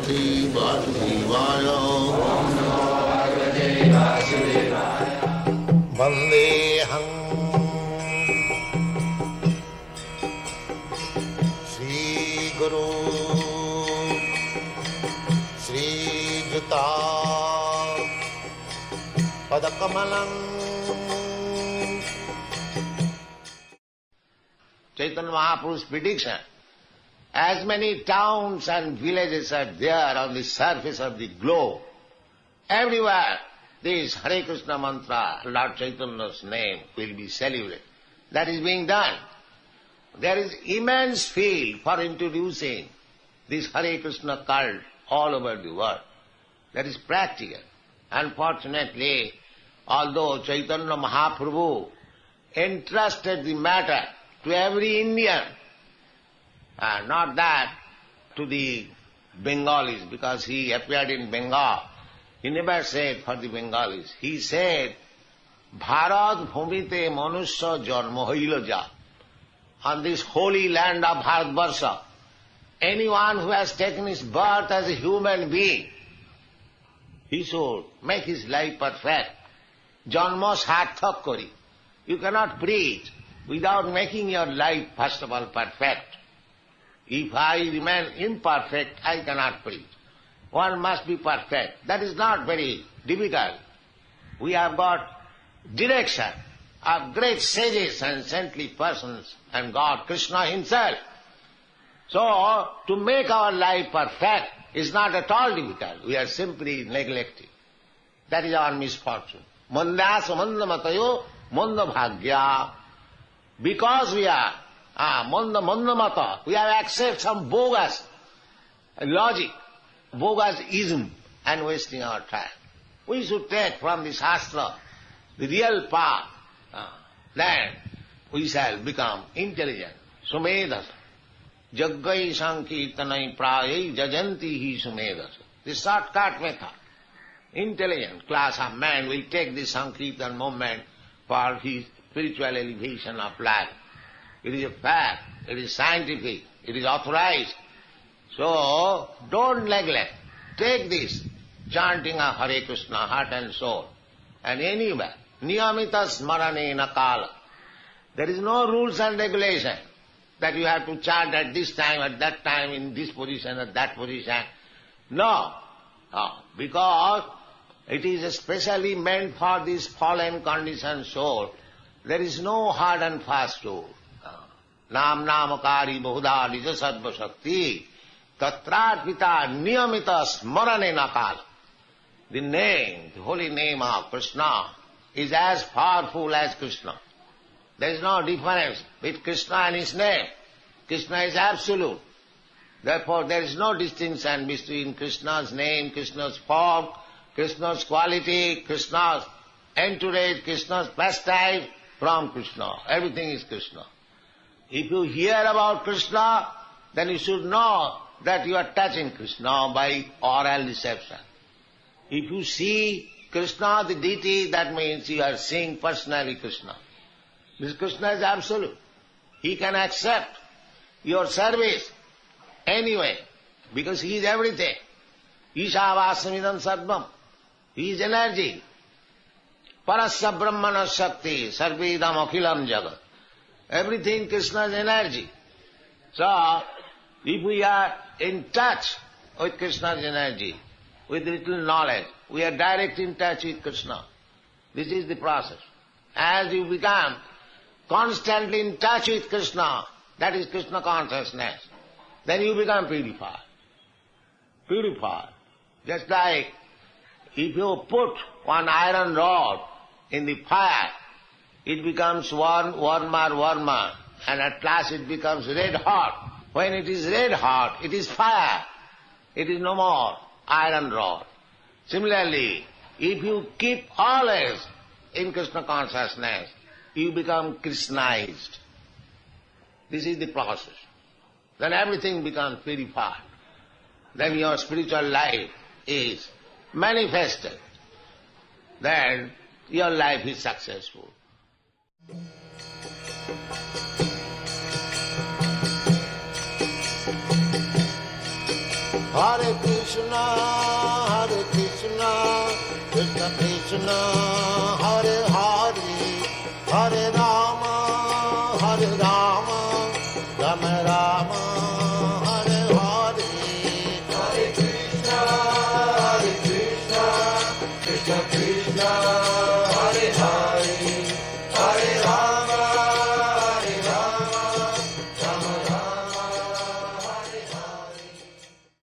Bhagavate Vasudevaya. Vandeham Shri Guru Shri Juta Padakamalam. Chaitanya Mahaprabhu's prediction. As many towns and villages are there on the surface of the globe, everywhere this Hare Krishna mantra, Lord Chaitanya's name, will be celebrated. That is being done. There is immense field for introducing this Hare Krishna cult all over the world. That is practical. Unfortunately, although Chaitanya Mahaprabhu entrusted the matter to every Indian, not that to the Bengalis, because he appeared in Bengal. He never said for the Bengalis. He said, Bharat bhumite manusya janma hoilo ja. On this holy land of Bharatvarsha, anyone who has taken his birth as a human being, he should make his life perfect. Janma sarthak kori. You cannot preach without making your life, first of all, perfect. If I remain imperfect, I cannot preach. One must be perfect. That is not very difficult. We have got direction of great sages and saintly persons and God, Krishna himself. So, to make our life perfect is not at all difficult. We are simply neglecting. That is our misfortune. Mandasa manda matayo manda bhagya. Because we are manda mata, we have accepted some bogus logic, bogus ism, and wasting our time. We should take from the Shastra the real path. Then we shall become intelligent. Sumedas. Jaggai sankirtanai prayai jajanti hi sumedas. The shortcut method. Intelligent class of man will take this sankirtan movement for his spiritual elevation of life. It is a fact, it is scientific, it is authorized. So, don't neglect. Take this chanting of Hare Krishna, heart and soul, and anywhere. Niyamita smaranena kala. There is no rules and regulation that you have to chant at this time, at that time, in this position, at that position. No. Because it is especially meant for this fallen conditioned soul. There is no hard and fast rule. Nam namakari bahuda nija sattva shakti tatrarpita niyamita smaranena kala. The name, the holy name of Krishna is as powerful as Krishna. There is no difference with Krishna and his name. Krishna is absolute. Therefore there is no distinction between Krishna's name, Krishna's form, Krishna's quality, Krishna's entourage, Krishna's pastime from Krishna. Everything is Krishna. If you hear about Krishna, then you should know that you are touching Krishna by oral reception. If you see Krishna, the deity, that means you are seeing personally Krishna. This Krishna is absolute. He can accept your service anyway, because he is everything. Ishavasamidan sarvam. He is energy. Parasya brahmana shakti, sarvedam akhilam jagat. Everything Krishna is energy. So, if we are in touch with Krishna's energy, with little knowledge, we are direct in touch with Krishna. This is the process. As you become constantly in touch with Krishna, that is Krishna consciousness, then you become purified. Purified. Just like if you put one iron rod in the fire, it becomes warmer, and at last it becomes red hot. When it is red hot, it is fire. It is no more iron rod. Similarly, if you keep always in Krishna consciousness, you become Krishnized. This is the process. Then everything becomes purified. Then your spiritual life is manifested. Then your life is successful. Hare Krishna, Krishna Krishna